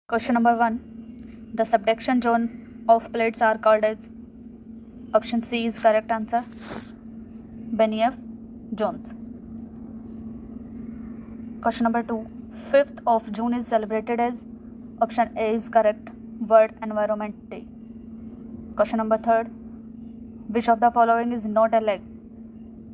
Question number 1. The subduction zone of plates are called as. Option C is correct answer. Benioff zones. Question number 2. 5th of June is celebrated as. Option A is correct. World Environment Day. Question number 3. Which of the following is not a leg?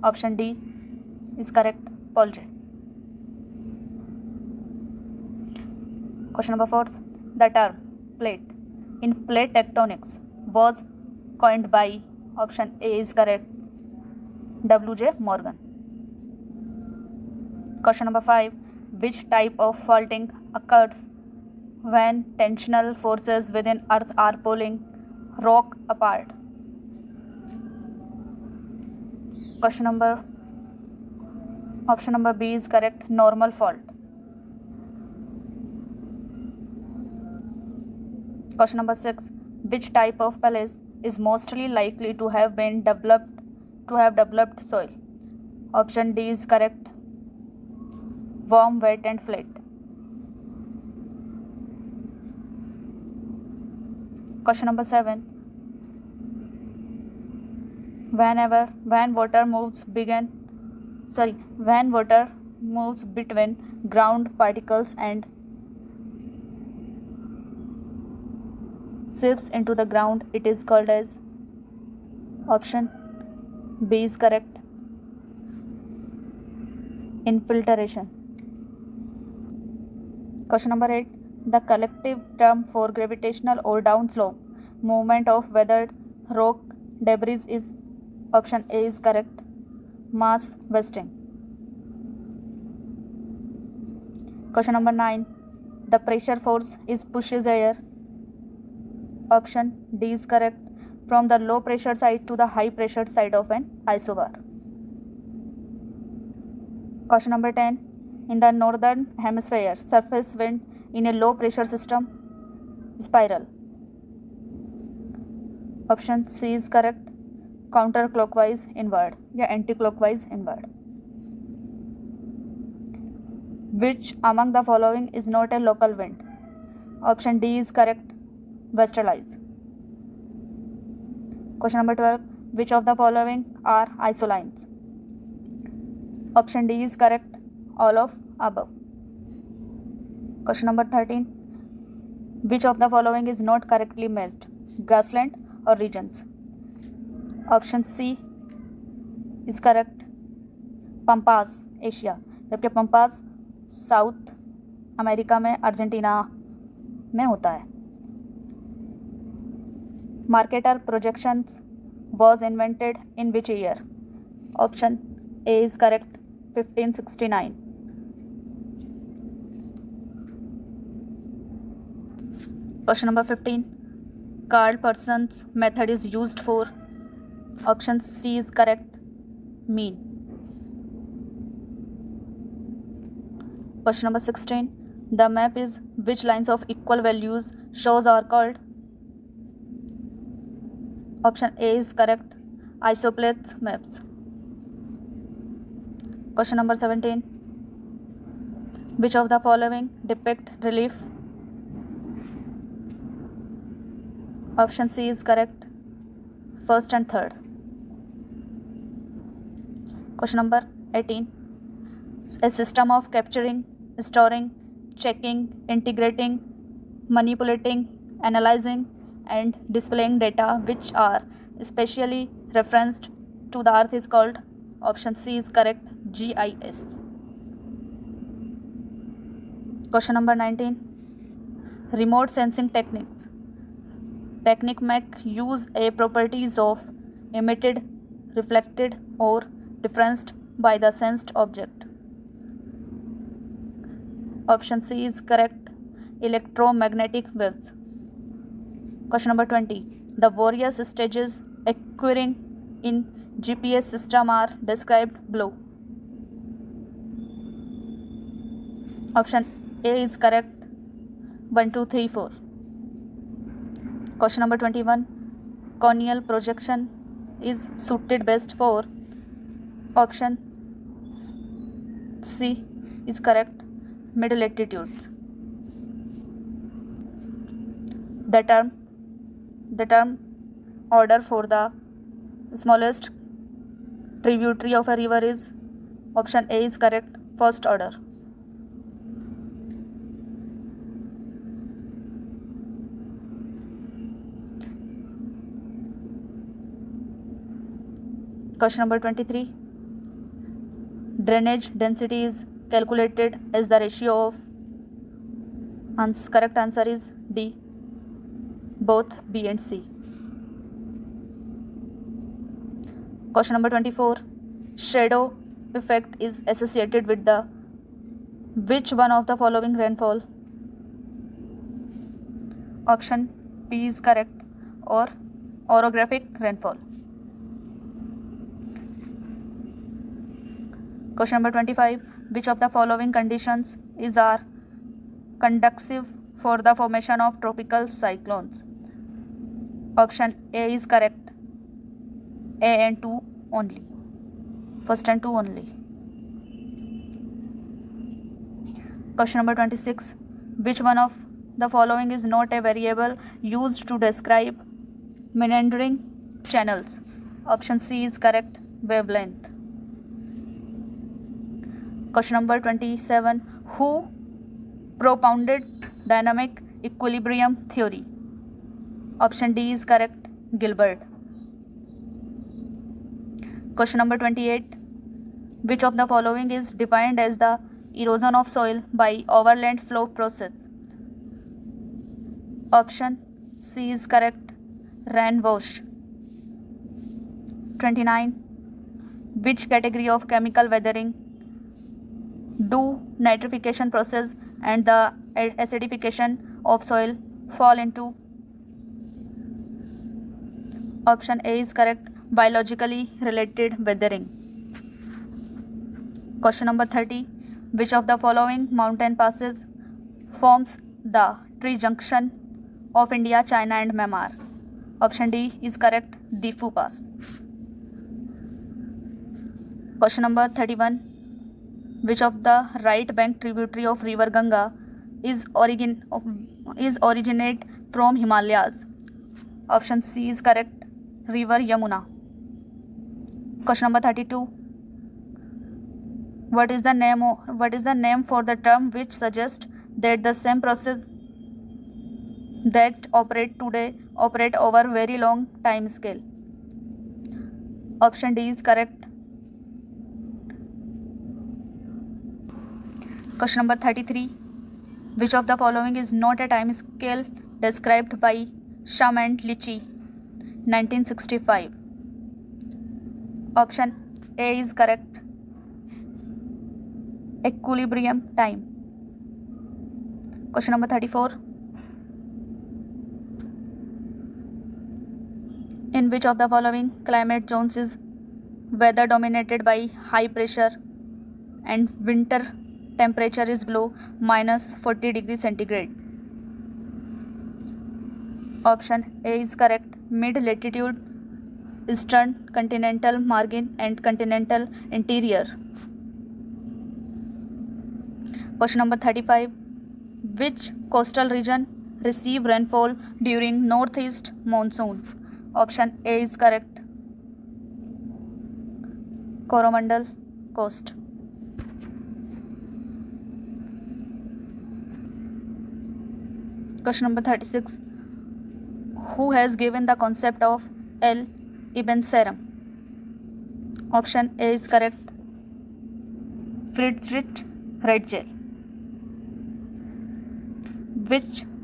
Option D is correct. Polge. Question number 4. The term plate in plate tectonics was coined by. Option A is correct. W.J. Morgan. Question number 5. Which type of faulting occurs when tensional forces within Earth are pulling rock apart? Option number B is correct. Normal fault. Question number 6. Which type of palace is mostly likely to have developed soil? Option D is correct. Warm, wet and flat. Question number 7. When water moves between ground particles and seeps into the ground, it is called as. Option B is correct. Infiltration. Question number 8. The collective term for gravitational or downslope movement of weathered rock debris is. Option A is correct. Mass wasting. Question number 9. The pressure force is pushes air. Option D is correct. From the low pressure side to the high pressure side of an isobar. Question number 10. In the northern hemisphere, surface wind in a low pressure system spiral. Option C is correct. Counterclockwise inward या anticlockwise inward. Which among the following is not a local wind? Option D is correct. Westerlies. Question number 12. Which of the following are isolines? Option D is correct. All of above. Question number 13. Which of the following is not correctly measured? Grassland or regions? Option C is correct. Pampas Asia, जबकि Pampas south America में Argentina में होता है. Mercator projections was invented in which year? Option A is correct. 1569. Question number 15. Carl Parsons method is used for. Option C is correct. Mean. Question number 16. The map is which lines of equal values shows are called? Option A is correct. Isoplates maps. Question number 17. Which of the following depict relief? Option C is correct. First and third. Question number 18. A system of capturing, storing, checking, integrating, manipulating, analyzing and displaying data which are specially referenced to the earth is called. Option C is correct. GIS. Question number 19. Remote sensing techniques. Technique make use a properties of emitted, reflected or diffranced by the sensed object. Option C is correct. Electromagnetic waves. Question number 20. The various stages occurring in GPS system are described below. Option A is correct. 1, 2, 3, 4. Question number 21. Corneal projection is suited best for. Option C is correct. Mid latitudes. The term order for the smallest tributary of a river is, option A is correct, first order. Question number 23. Drainage density is calculated as the ratio of, correct answer is D, both B and C. Question number 24. Shadow effect is associated with the which one of the following rainfall? Option B is correct, or orographic rainfall. Question number 25. Which of the following conditions are conducive for the formation of tropical cyclones? Option A is correct, A and 2 only, first and 2 only. Question number 26. Which one of the following is not a variable used to describe meandering channels? Option C is correct, wavelength. Question number 27. Who propounded dynamic equilibrium theory? Option D is correct, Gilbert. Question number 28. Which of the following is defined as the erosion of soil by overland flow process? Option C is correct, rain wash. 29. Which category of chemical weathering do nitrification process and the acidification of soil fall into? Option A is correct, biologically related weathering. Question number 30. Which of the following mountain passes forms the tree junction of India, China and Myanmar? Option D is correct, Difu Pass. Question number 31. Which of the right bank tributary of river Ganga is originate from Himalayas? Option C is correct, river Yamuna. Question number 32. What is the name for the term which suggests that the same process that operate today operate over very long time scale? Option D is correct. Question number 33. Which of the following is not a time scale described by Sham and Lichi, 1965? Option A is correct, equilibrium time. Question number 34. In which of the following climate zones is weather dominated by high pressure and winter temperature is below -40 degrees centigrade? Option A is correct, mid latitude, eastern continental margin and continental interior. Question number 35. Which coastal region receive rainfall during northeast monsoon? Option A is correct, Coromandel coast. Question number 36. Who has given the concept of L. Ibn Saram? Option A is correct, Friedrich Ratzel.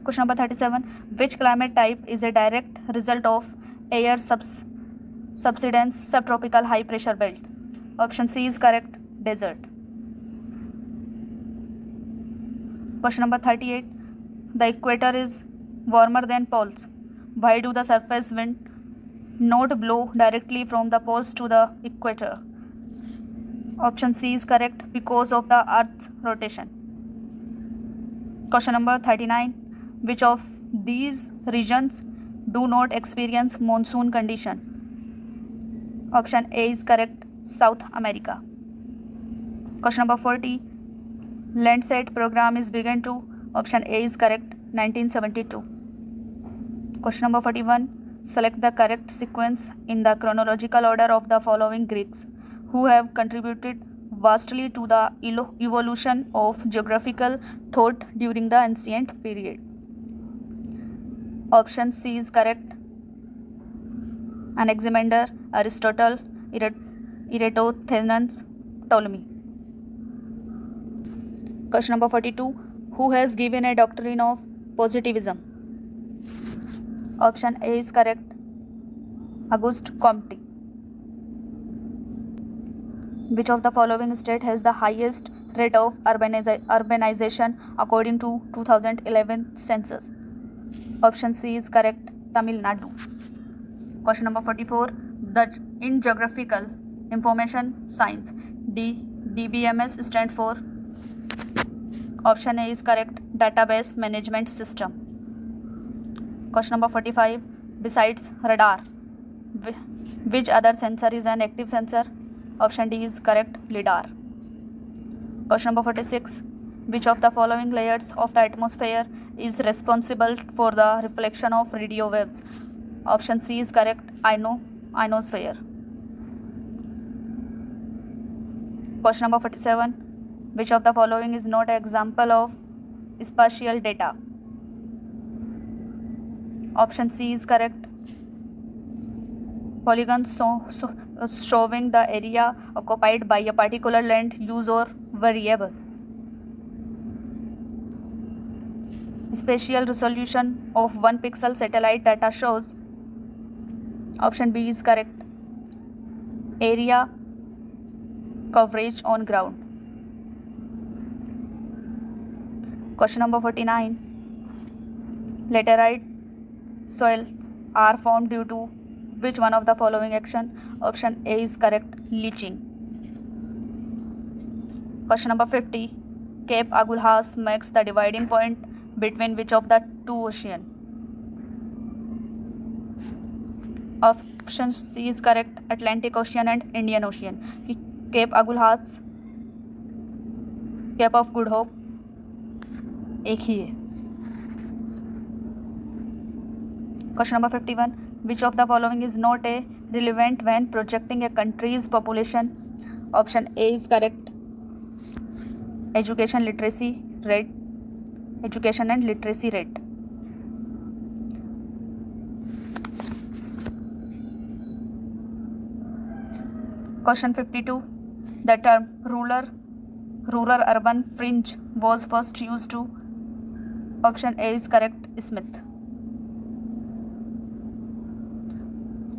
Question number 37. Which climate type is a direct result of air subsidence subtropical high pressure belt? Option C is correct, desert. Question number 38. The equator is warmer than poles. Why do the surface wind not blow directly from the poles to the equator? Option C is correct, because of the Earth's rotation. Question number 39. Which of these regions do not experience monsoon condition? Option A is correct, South America. Question number 40. Landsat program is begun to. Option A is correct, 1972. Question number 41. Select the correct sequence in the chronological order of the following Greeks who have contributed vastly to the evolution of geographical thought during the ancient period. Option C is correct. Anaximander, Aristotle, Eratosthenes, Ptolemy. Question number 42. Who has given a doctrine of positivism? Option A is correct. Auguste Comte. Which of the following state has the highest rate of urbanization according to 2011 census? Option C is correct. Tamil Nadu. Question number 44. In geographical information science, DBMS stand for? Option A is correct. Database management system. Question number 45. Besides radar, which other sensor is an active sensor? Option D is correct. LIDAR. Question number 46. Which of the following layers of the atmosphere is responsible for the reflection of radio waves? Option C is correct. Ionosphere. Question number 47. Which of the following is not an example of spatial data? Option C is correct. Polygons showing the area occupied by a particular land use or variable. Spatial resolution of 1 pixel satellite data shows. Option B is correct. Area coverage on ground. Question number 49. Laterite soils are formed due to which one of the following action? Option A is correct. Leaching. Question number 50. Cape Agulhas marks the dividing point between which of the two oceans? Option C is correct. Atlantic Ocean and Indian Ocean. Cape Agulhas, Cape of Good Hope एक ही है. Question number 51. Which of the following is not a relevant when projecting a country's population? Option A is correct. Education literacy rate. Education and literacy rate. Question 52. The term rural-urban fringe was first used to? Option A is correct. Smith.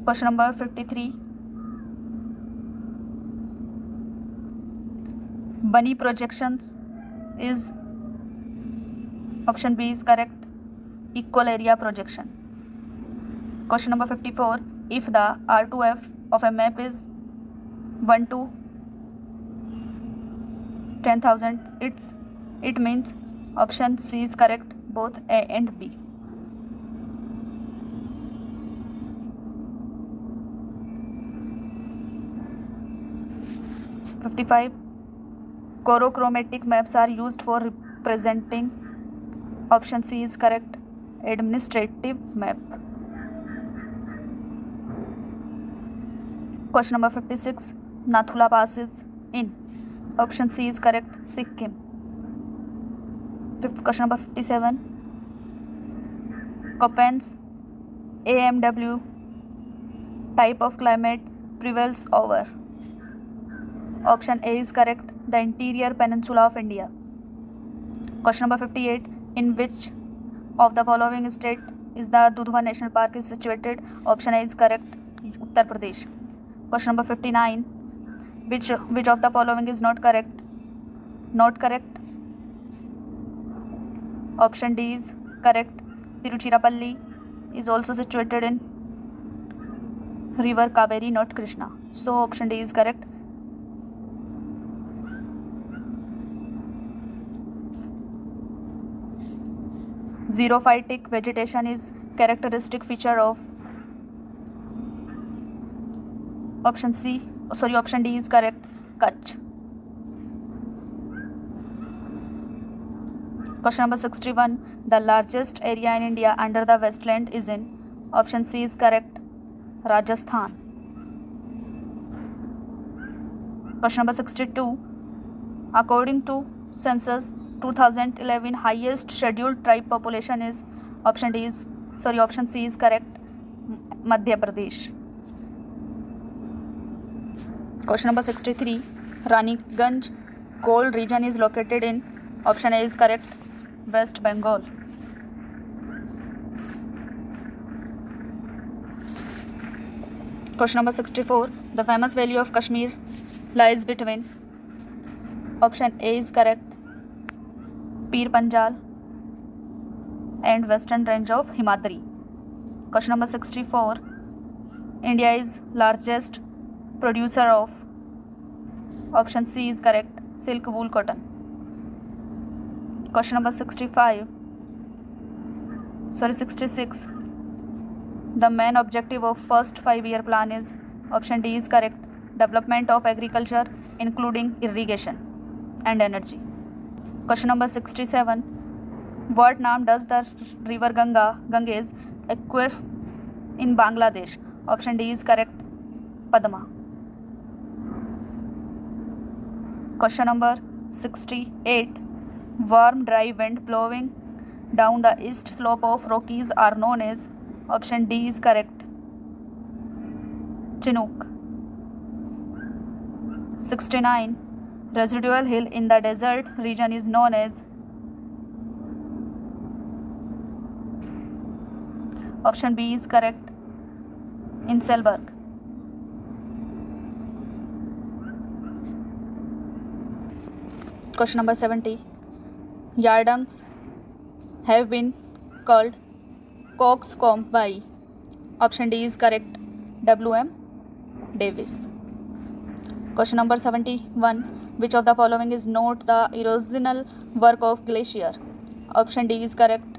Question number 53. Bunny projections is? Option B is correct. Equal area projection. Question number 54. If the R2F of a map is 1 to 10,000, it means? Option C is correct. Both A and B. (55) Chorochromatic maps are used for representing? Option C is correct. Administrative map. Question number 56. Nathula Pass is in? Option C is correct. Sikkim. Question number 57. Köppen's AMW type of climate prevails over? Option A is correct. The interior peninsula of India. Question number 58. In which of the following state is the Dudhwa National Park is situated? Option A is correct. Uttar Pradesh. Question number 59. Which of the following is not correct? Not correct. Option D is correct. Tiruchirappalli is also situated in river Kaveri, not Krishna. So option D is correct. Xerophytic vegetation is characteristic feature of? Option D is correct. Kutch. Question number 61. The largest area in India under the westland is in. Option C is correct. Rajasthan. Question number 62. According to census 2011, highest scheduled tribe population is. Option C is correct. Madhya Pradesh. Question number 63. Raniganj coal region is located in. Option A is correct. West Bengal. Question number 64. The famous valley of Kashmir lies between. Option A is correct. Pir Panjal and western range of Himadri. Question number 64. India is largest producer of. Option C is correct. Silk wool cotton. Question number 66. The main objective of first 5-year plan is. Option D is correct. Development of agriculture including irrigation and energy. Question number 67. What name does the river Ganges acquire in Bangladesh? Option D is correct. Padma. Question number 68. Warm dry wind blowing down the east slope of Rockies are known as. Option D is correct. Chinook. 69. Residual hill in the desert region is known as. Option B is correct. Inselberg. Question number 70. Yardungs have been called coxcomb by. Option D is correct. W.M. Davis. Question number 71. Which of the following is not the erosional work of glacier? Option D is correct.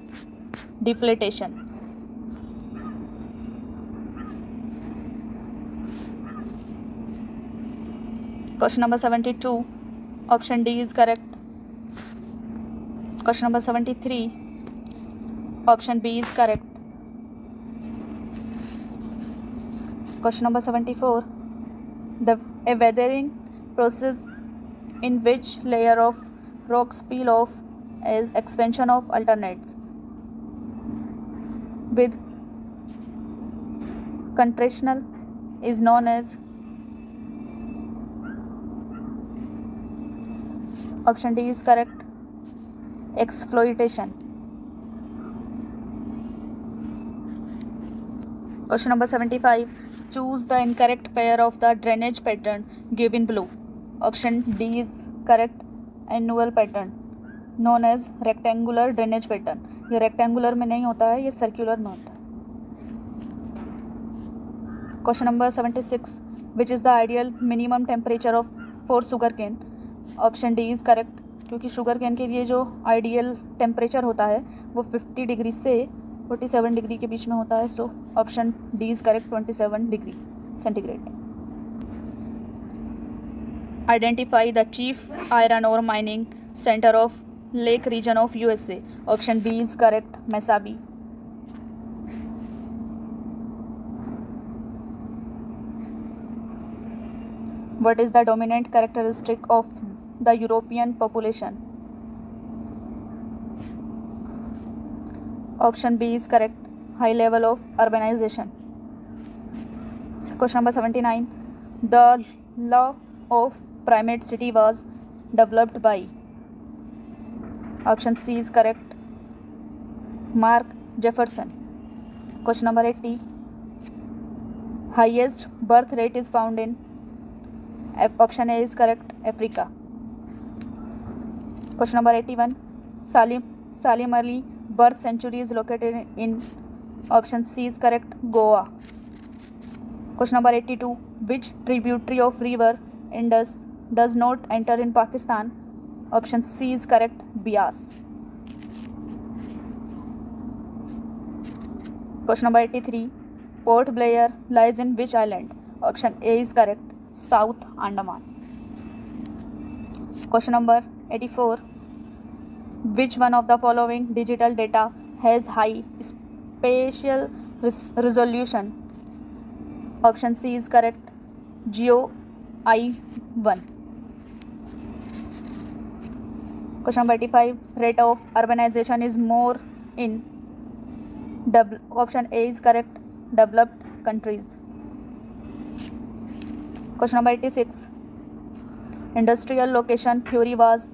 Deflation. Question number 72. Option D is correct. Question number 73. Option B is correct. Question number 74. A weathering process in which layer of rocks peel off as expansion of alternates with contractional is known as. Option D is correct. Exploitation. Question number 75. Choose the incorrect pair of the drainage pattern given below. Option D is correct. Annual pattern known as rectangular drainage pattern. ये rectangular में नहीं होता है, ये circular में होता है. Question number 76. Which is the ideal minimum temperature of for sugarcane? Option D is correct. क्योंकि शुगर कैन के लिए जो आइडियल टेम्परेचर होता है वो 50 डिग्री से 47 डिग्री के बीच में होता है. So option D is correct. 27 degree centigrade. Identify the chief iron ore mining centre of lake region of USA. Option B is correct. Mesabi. What is the dominant characteristic of the European population? Option B is correct. High level of urbanization. Question number 79. The law of primate city was developed by. Option C is correct. Mark Jefferson. Question number 80. Highest birth rate is found in. Option A is correct. Africa. Question number 81. Salim Ali birth century is located in. Option C is correct. Goa. Question number 82. Which tributary of river Indus does not enter in Pakistan? Option C is correct. Bias. Question number 83. Port Blair lies in which island? Option A is correct. South Andaman. Question number 84. Which one of the following digital data has high spatial resolution? Option C is correct. Geo I1. Question number 85. Rate of urbanization is more in option A is correct. Developed countries. Question number 86. Industrial location theory was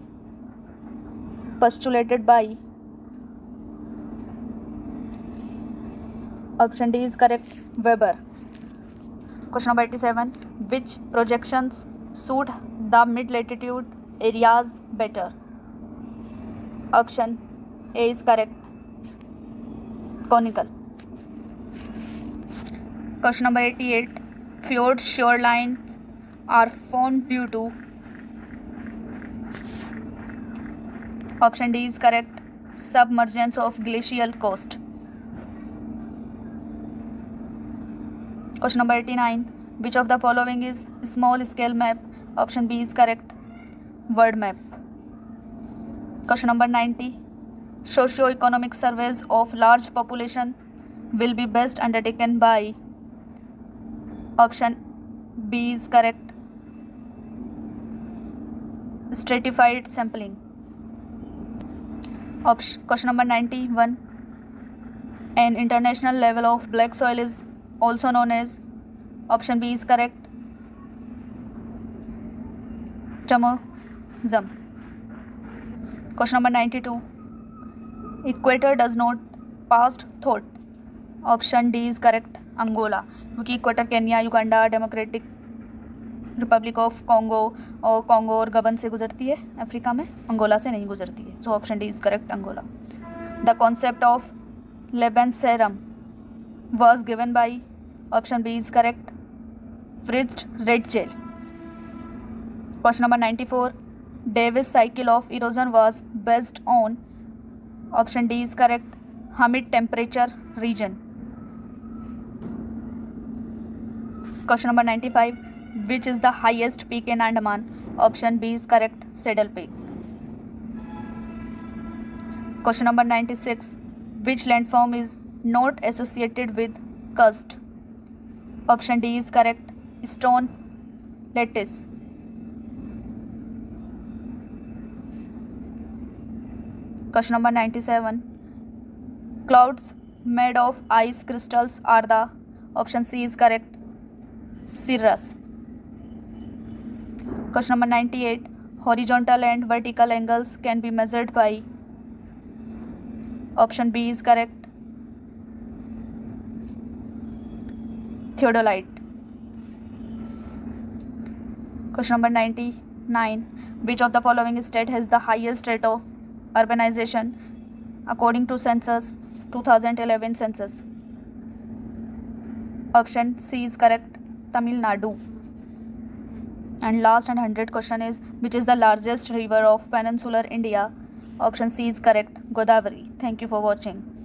postulated by. Option D is correct. Weber. Question number 87. Which projections suit the mid-latitude areas better? Option A is correct. Conical. Question number 88. Fjord shorelines are formed due to. Option D is correct. Submergence of glacial coast. Question number 89. Which of the following is small scale map? Option B is correct. World map. Question number 90. Socio-economic surveys of large population will be best undertaken by. Option B is correct. Stratified sampling. Question number 91. An international level of black soil is also known as. Option B is correct. Chamaism. Question number 92. Equator does not pass thought. Option D is correct. Angola, क्योंकि equator Kenya, Uganda, Democratic Republic of Congo और Congo और Gabon से गुजरती है Africa में, Angola से नहीं गुजरती है. So option D is correct, Angola. The concept of Lebensraum was given by. Option B is correct. Fritz Retzel. Question number 94. Davis cycle of erosion was based on. Option D is correct. Humid temperature region. Question number 95. Which is the highest peak in Andaman? Option B is correct. Saddle Peak. Question number 96. Which landform is not associated with karst? Option D is correct. Stone lattice. Question number 97. Clouds made of ice crystals are the. Option C is correct. Cirrus. Question number 98. Horizontal and vertical angles can be measured by. Option B is correct. Theodolite. Question number 99. Which of the following state has the highest rate of urbanization according to census 2011 census? Option C is correct. Tamil Nadu. And last and 100 question is, which is the largest river of peninsular India? Option C is correct. Godavari. Thank you for watching.